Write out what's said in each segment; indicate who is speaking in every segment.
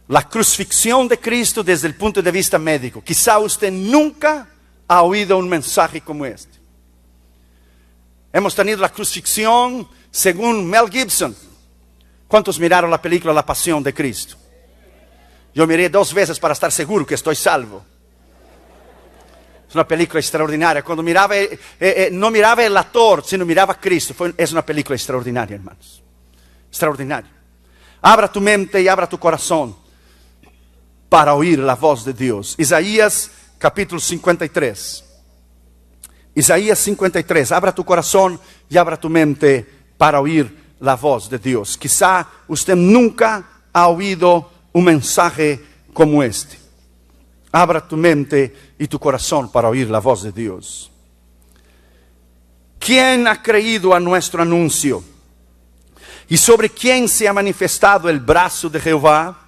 Speaker 1: la crucifixión de Cristo desde el punto de vista médico. Quizá usted nunca ha oído un mensaje como este. Hemos tenido la crucifixión según Mel Gibson. ¿Cuántos miraron la película La Pasión de Cristo? Yo miré 2 veces para estar seguro que estoy salvo. Es una película extraordinaria. Cuando miraba, no miraba el actor, sino miraba a Cristo. Es una película extraordinaria, hermanos. Extraordinaria. Abra tu mente y abra tu corazón para oír la voz de Dios. Isaías capítulo 53. Isaías 53. Abra tu corazón y abra tu mente para oír la voz de Dios. Quizá usted nunca ha oído un mensaje como este. Abra tu mente y tu corazón para oír la voz de Dios. ¿Quién ha creído a nuestro anuncio? ¿Y sobre quién se ha manifestado el brazo de Jehová?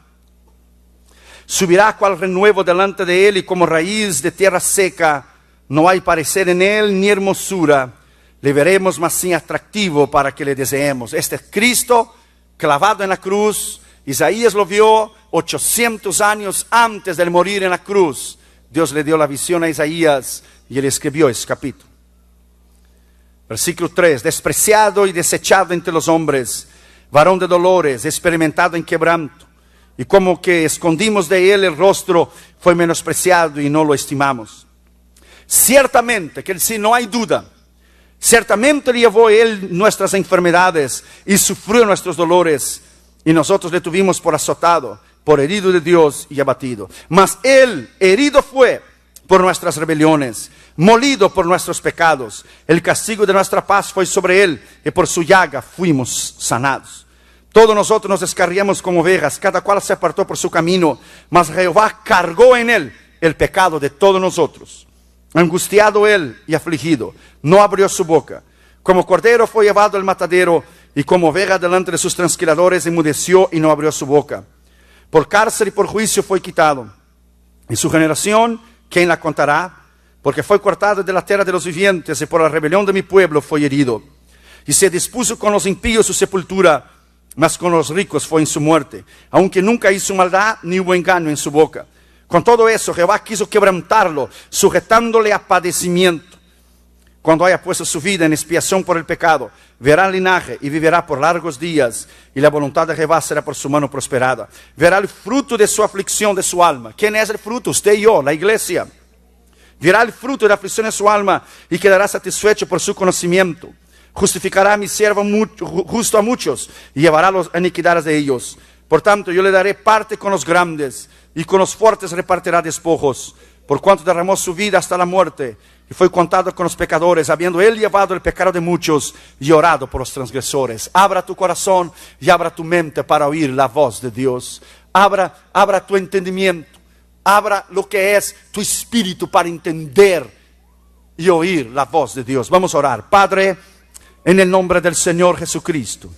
Speaker 1: Subirá cual renuevo delante de él, y como raíz de tierra seca, no hay parecer en él ni hermosura. Le veremos más sin atractivo para que le deseemos. Este es Cristo clavado en la cruz. Isaías lo vio 800 años antes de morir en la cruz. Dios le dio la visión a Isaías y él escribió ese capítulo. Versículo 3. Despreciado y desechado entre los hombres, varón de dolores, experimentado en quebranto. Y como que escondimos de él el rostro, fue menospreciado y no lo estimamos. Ciertamente, que si no hay duda, ciertamente llevó él nuestras enfermedades y sufrió nuestros dolores. Y nosotros le tuvimos por azotado, por herido de Dios y abatido. Mas él herido fue por nuestras rebeliones, molido por nuestros pecados. El castigo de nuestra paz fue sobre él, y por su llaga fuimos sanados. Todos nosotros nos descarriamos como ovejas, cada cual se apartó por su camino, mas Jehová cargó en él el pecado de todos nosotros. Angustiado él y afligido, no abrió su boca. Como cordero fue llevado al matadero, y como oveja delante de sus trasquiladores enmudeció y no abrió su boca. Por cárcel y por juicio fue quitado. Y su generación, ¿quién la contará? Porque fue cortado de la tierra de los vivientes, y por la rebelión de mi pueblo fue herido. Y se dispuso con los impíos su sepultura, mas con los ricos fue en su muerte, aunque nunca hizo maldad ni hubo engaño en su boca. Con todo eso, Jehová quiso quebrantarlo, sujetándole a padecimiento. Cuando haya puesto su vida en expiación por el pecado, verá el linaje y vivirá por largos días, y la voluntad de Jehová será por su mano prosperada. Verá el fruto de su aflicción de su alma. ¿Quién es el fruto? Usted y yo, la iglesia. Verá el fruto de la aflicción de su alma y quedará satisfecho por su conocimiento. Justificará a mi siervo justo a muchos y llevará las iniquidades de ellos. Por tanto, yo le daré parte con los grandes, y con los fuertes repartirá despojos. Por cuanto derramó su vida hasta la muerte, y fue contado con los pecadores, habiendo él llevado el pecado de muchos y orado por los transgresores. Abra tu corazón y abra tu mente para oír la voz de Dios. Abra tu entendimiento. Abra lo que es tu espíritu para entender y oír la voz de Dios. Vamos a orar. Padre, en el nombre del Señor Jesucristo,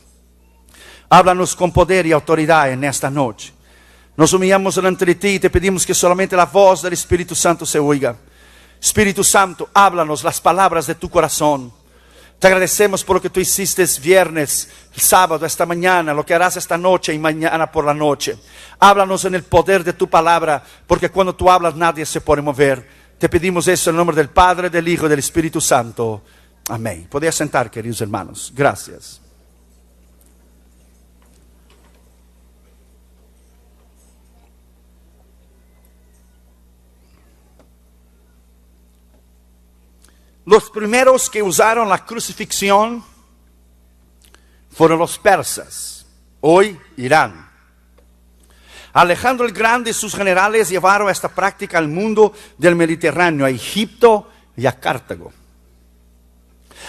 Speaker 1: háblanos con poder y autoridad en esta noche. Nos humillamos delante de ti y te pedimos que solamente la voz del Espíritu Santo se oiga. Espíritu Santo, háblanos las palabras de tu corazón. Te agradecemos por lo que tú hiciste viernes, el sábado, esta mañana, lo que harás esta noche y mañana por la noche. Háblanos en el poder de tu palabra, porque cuando tú hablas nadie se puede mover. Te pedimos eso en el nombre del Padre, del Hijo y del Espíritu Santo. Amén. Podéis sentar, queridos hermanos. Gracias. Los primeros que usaron la crucifixión fueron los persas, hoy Irán. Alejandro el Grande y sus generales llevaron esta práctica al mundo del Mediterráneo, a Egipto y a Cartago.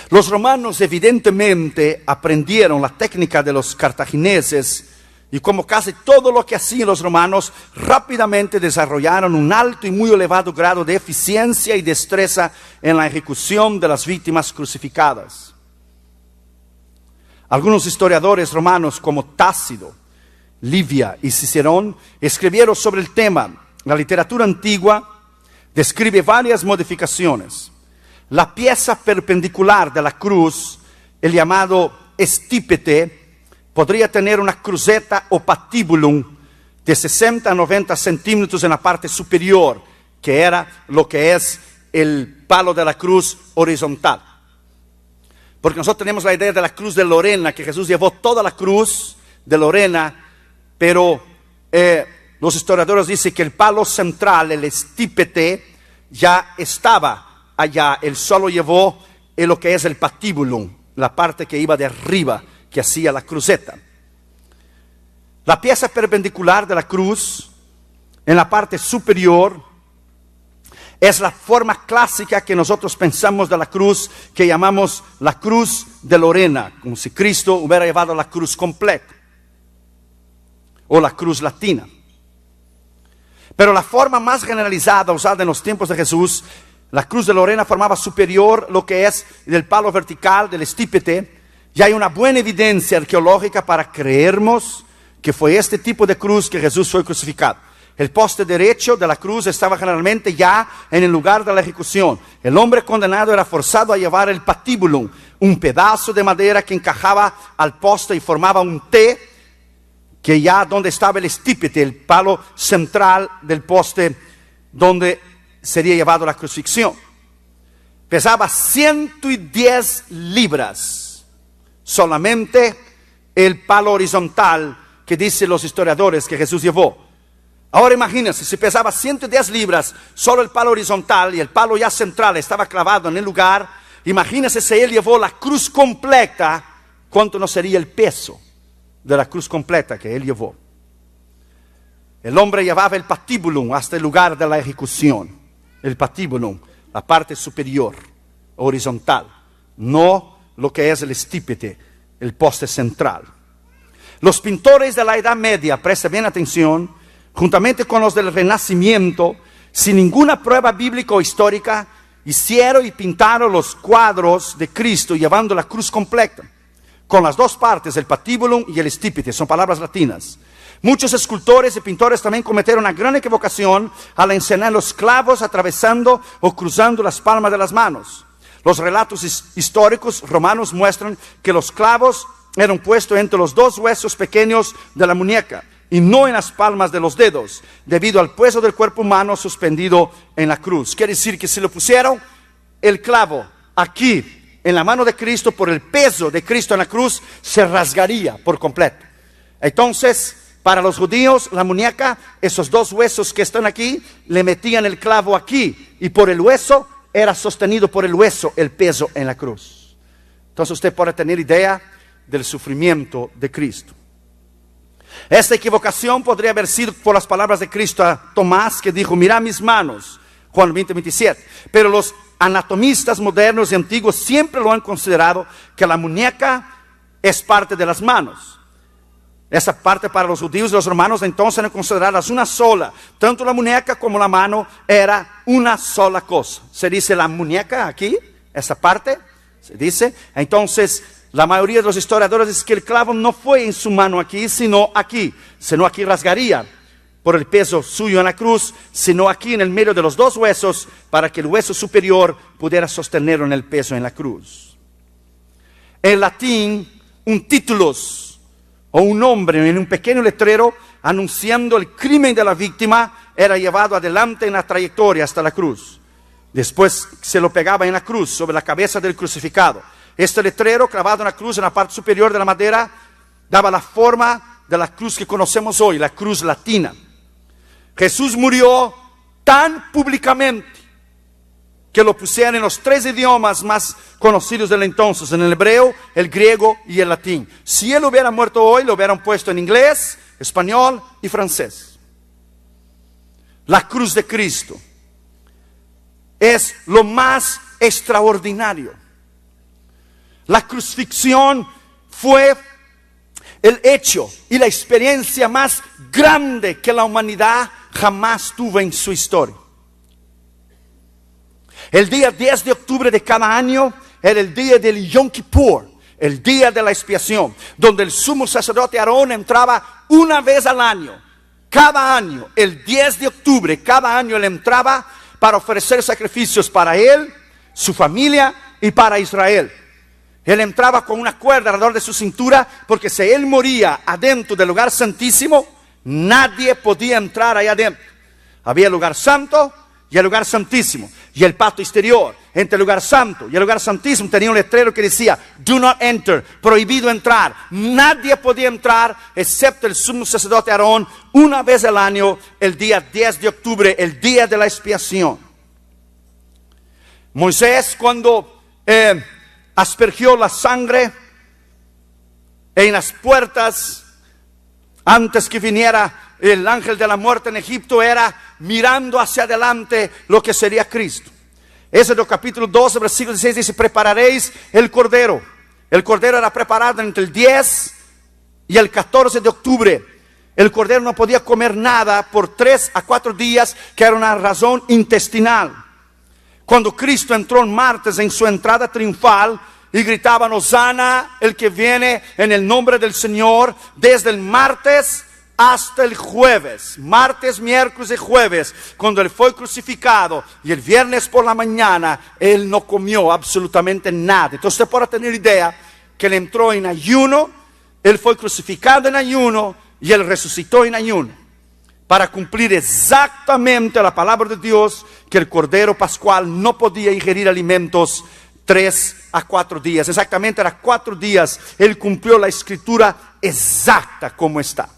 Speaker 1: Los romanos evidentemente aprendieron la técnica de los cartagineses, y como casi todo lo que hacían los romanos, rápidamente desarrollaron un alto y muy elevado grado de eficiencia y destreza en la ejecución de las víctimas crucificadas. Algunos historiadores romanos como Tácito, Livia y Cicerón escribieron sobre el tema. La literatura antigua describe varias modificaciones. La pieza perpendicular de la cruz, el llamado estípete, podría tener una cruceta o patibulum de 60 a 90 centímetros en la parte superior, que era lo que es el palo de la cruz horizontal. Porque nosotros tenemos la idea de la cruz de Lorena, que Jesús llevó toda la cruz de Lorena, pero los historiadores dicen que el palo central, el estípete, ya estaba allá. Él solo llevó lo que es el patibulum, la parte que iba de arriba, que hacía la cruceta. La pieza perpendicular de la cruz, en la parte superior, es la forma clásica que nosotros pensamos de la cruz, que llamamos la cruz de Lorena, como si Cristo hubiera llevado la cruz completa, o la cruz latina. Pero la forma más generalizada usada en los tiempos de Jesús, la cruz de Lorena formaba superior lo que es del palo vertical, del estípete. Ya hay una buena evidencia arqueológica para creernos que fue este tipo de cruz que Jesús fue crucificado. El poste derecho de la cruz estaba generalmente ya en el lugar de la ejecución. El hombre condenado era forzado a llevar el patibulum, un pedazo de madera que encajaba al poste y formaba un T, que ya donde estaba el estípete, el palo central del poste donde sería llevado la crucifixión. Pesaba 110 libras, solamente el palo horizontal que dicen los historiadores que Jesús llevó. Ahora imagínense, si pesaba 110 libras, solo el palo horizontal y el palo ya central estaba clavado en el lugar, imagínense si él llevó la cruz completa, ¿cuánto no sería el peso de la cruz completa que él llevó? El hombre llevaba el patibulum hasta el lugar de la ejecución. El patibulum, la parte superior, horizontal, no lo que es el estípete, el poste central. Los pintores de la Edad Media, presten bien atención, juntamente con los del Renacimiento, sin ninguna prueba bíblica o histórica, hicieron y pintaron los cuadros de Cristo llevando la cruz completa, con las dos partes, el patibulum y el estípite, son palabras latinas. Muchos escultores y pintores también cometieron una gran equivocación al enseñar los clavos atravesando o cruzando las palmas de las manos. Los relatos históricos romanos muestran que los clavos eran puestos entre los dos huesos pequeños de la muñeca y no en las palmas de los dedos, debido al peso del cuerpo humano suspendido en la cruz. Quiere decir que si lo pusieron el clavo aquí en la mano de Cristo, por el peso de Cristo en la cruz, se rasgaría por completo. Entonces, para los judíos, la muñeca, esos dos huesos que están aquí, le metían el clavo aquí, y por el hueso, era sostenido por el hueso el peso en la cruz. Entonces usted puede tener idea del sufrimiento de Cristo. Esta equivocación podría haber sido por las palabras de Cristo a Tomás, que dijo: mira mis manos, Juan 20:27. Pero los anatomistas modernos y antiguos siempre lo han considerado que la muñeca es parte de las manos. Esa parte para los judíos y los romanos entonces eran consideradas una sola. Tanto la muñeca como la mano era una sola cosa. Se dice la muñeca aquí, esa parte, se dice. Entonces, la mayoría de los historiadores dicen que el clavo no fue en su mano aquí, sino aquí. Sino aquí rasgaría por el peso suyo en la cruz, sino aquí en el medio de los dos huesos, para que el hueso superior pudiera sostenerlo en el peso en la cruz. En latín, un titulus o un nombre en un pequeño letrero anunciando el crimen de la víctima era llevado adelante en la trayectoria hasta la cruz. Después se lo pegaba en la cruz, sobre la cabeza del crucificado. Este letrero clavado en la cruz, en la parte superior de la madera, daba la forma de la cruz que conocemos hoy, la cruz latina. Jesús murió tan públicamente que lo pusieron en los 3 idiomas más conocidos del entonces, en el hebreo, el griego y el latín. Si él hubiera muerto hoy, lo hubieran puesto en inglés, español y francés. La cruz de Cristo es lo más extraordinario. La crucifixión fue el hecho y la experiencia más grande que la humanidad jamás tuvo en su historia. El día 10 de octubre de cada año era el día del Yom Kippur, el día de la expiación, donde el sumo sacerdote Aarón entraba una vez al año. Cada año, el 10 de octubre, cada año él entraba para ofrecer sacrificios para él, su familia y para Israel. Él entraba con una cuerda alrededor de su cintura, porque si él moría adentro del lugar santísimo, Nadie podía entrar allá adentro. Había el lugar santo y el lugar santísimo. Y el patio exterior. Entre el lugar santo y el lugar santísimo tenía un letrero que decía: do not enter, prohibido entrar. Nadie podía entrar excepto el sumo sacerdote Aarón, una vez al año, el día 10 de octubre, el día de la expiación. Moisés, cuando aspergió la sangre en las puertas, antes que viniera el ángel de la muerte en Egipto, era mirando hacia adelante lo que sería Cristo. Éxodo capítulo 12, versículo 16 dice: prepararéis el cordero. El cordero era preparado entre el 10 y el 14 de octubre. El cordero no podía comer nada por 3 a 4 días, que era una razón intestinal. Cuando Cristo entró en martes en su entrada triunfal y gritaban: Hosana, el que viene en el nombre del Señor, desde el martes hasta el jueves, martes, miércoles y jueves, cuando Él fue crucificado, y el viernes por la mañana, Él no comió absolutamente nada. Entonces usted puede tener idea que Él entró en ayuno, Él fue crucificado en ayuno, y Él resucitó en ayuno, para cumplir exactamente la palabra de Dios, que el Cordero Pascual no podía ingerir alimentos 3 a 4 días. Exactamente era 4 días. Él cumplió la escritura exacta como está.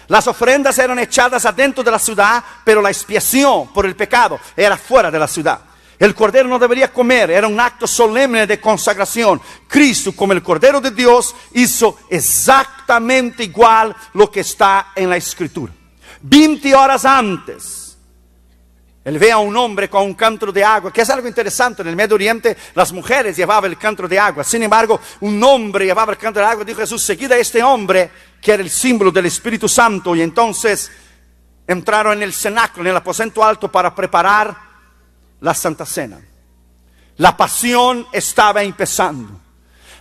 Speaker 1: Las ofrendas eran echadas adentro de la ciudad, pero la expiación por el pecado era fuera de la ciudad. El cordero no debería comer, era un acto solemne de consagración. Cristo, como el Cordero de Dios, hizo exactamente igual lo que está en la escritura. 20 horas antes, Él ve a un hombre con un cántaro de agua, que es algo interesante. En el Medio Oriente las mujeres llevaban el cántaro de agua. Sin embargo, un hombre llevaba el cántaro de agua. Dijo Jesús: seguid a este hombre, que era el símbolo del Espíritu Santo. Y entonces entraron en el cenáculo, en el aposento alto, para preparar la Santa Cena. La pasión estaba empezando.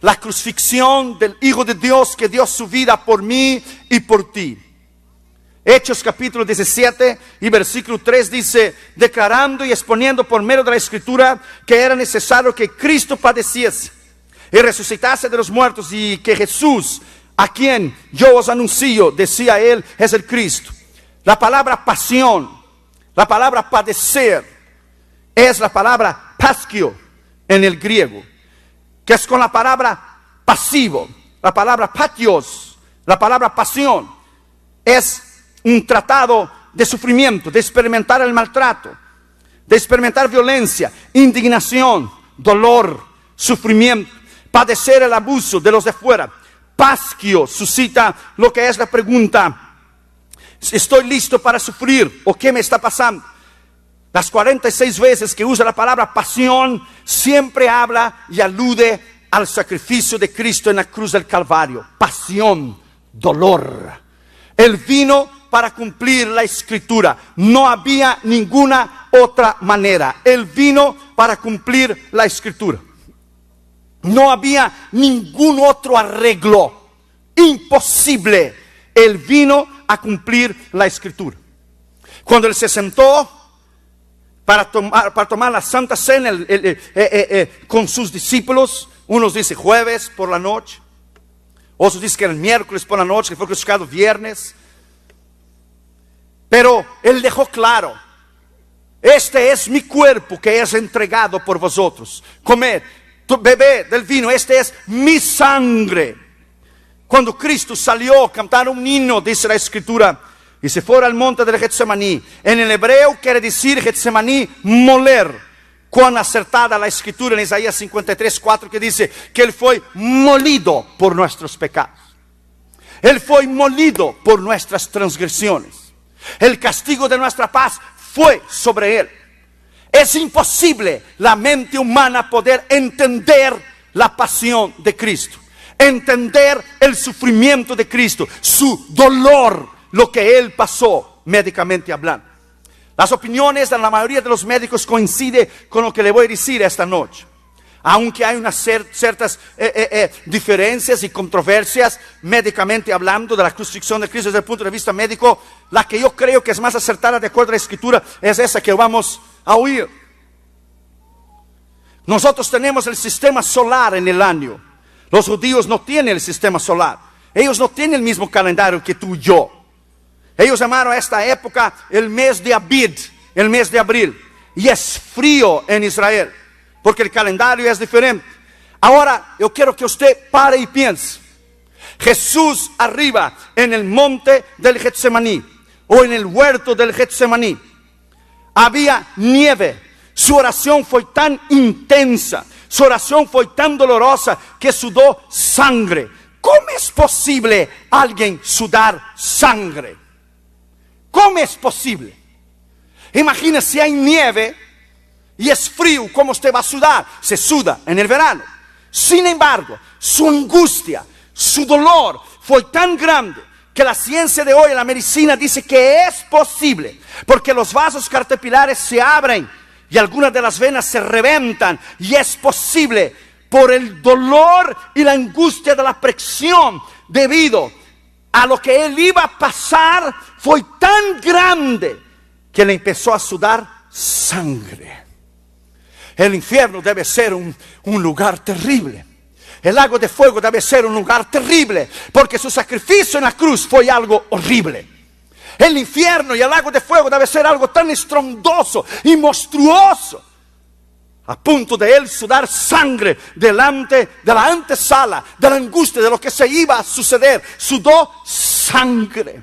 Speaker 1: La crucifixión del Hijo de Dios, que dio su vida por mí y por ti. Hechos capítulo 17 y versículo 3 dice: declarando y exponiendo por medio de la Escritura que era necesario que Cristo padeciese y resucitase de los muertos, y que Jesús, a quien yo os anuncio, decía Él, es el Cristo. La palabra pasión, la palabra padecer, es la palabra paschio en el griego, que es con la palabra pasivo. La palabra patios, la palabra pasión, es un tratado de sufrimiento, de experimentar el maltrato, de experimentar violencia, indignación, dolor, sufrimiento, padecer el abuso de los de fuera. Paschio suscita lo que es la pregunta: ¿estoy listo para sufrir? ¿O qué me está pasando? Las 46 veces que usa la palabra pasión, siempre habla y alude al sacrificio de Cristo en la cruz del Calvario. Pasión, dolor. Él vino para cumplir la escritura. No había ninguna otra manera. Él vino para cumplir la escritura. No había ningún otro arreglo. Imposible. Él vino a cumplir la escritura. Cuando Él se sentó para tomar la Santa Cena con sus discípulos, unos dicen jueves por la noche, otros dicen que era el miércoles por la noche, que fue crucificado viernes. Pero Él dejó claro: este es mi cuerpo que es entregado por vosotros. Comed, bebed del vino, este es mi sangre. Cuando Cristo salió, cantaron un himno, dice la Escritura, y se fue al monte del Getsemaní. En el hebreo quiere decir Getsemaní, moler. Cuán acertada la Escritura en Isaías 53:4, que dice que Él fue molido por nuestros pecados. Él fue molido por nuestras transgresiones. El castigo de nuestra paz fue sobre Él. Es imposible la mente humana poder entender la pasión de Cristo, entender el sufrimiento de Cristo, su dolor, lo que Él pasó médicamente hablando. Las opiniones de la mayoría de los médicos coinciden con lo que le voy a decir esta noche. Aunque hay unas ciertas diferencias y controversias médicamente hablando de la crucifixión de Cristo desde el punto de vista médico, la que yo creo que es más acertada de acuerdo a la Escritura es esa que vamos a oír. Nosotros tenemos el sistema solar en el año. Los judíos no tienen el sistema solar. Ellos no tienen el mismo calendario que tú y yo. Ellos llamaron a esta época el mes de Abid, el mes de abril. Y es frío en Israel, porque el calendario es diferente. Ahora yo quiero que usted pare y piense. Jesús arriba en el monte del Getsemaní, o en el huerto del Getsemaní, había nieve. Su oración fue tan intensa, su oración fue tan dolorosa que sudó sangre. ¿Cómo es posible alguien sudar sangre? ¿Cómo es posible? Imagina si hay nieve y es frío, ¿cómo usted va a sudar? Se suda en el verano. Sin embargo, su angustia, su dolor fue tan grande que la ciencia de hoy, la medicina, dice que es posible, porque los vasos capilares se abren y algunas de las venas se reventan, y es posible por el dolor y la angustia de la presión debido a lo que él iba a pasar. Fue tan grande que le empezó a sudar sangre. El infierno debe ser un lugar terrible. El lago de fuego debe ser un lugar terrible, porque su sacrificio en la cruz fue algo horrible. El infierno y el lago de fuego debe ser algo tan estrondoso y monstruoso, a punto de él sudar sangre delante de la antesala de la angustia de lo que se iba a suceder. Sudó sangre.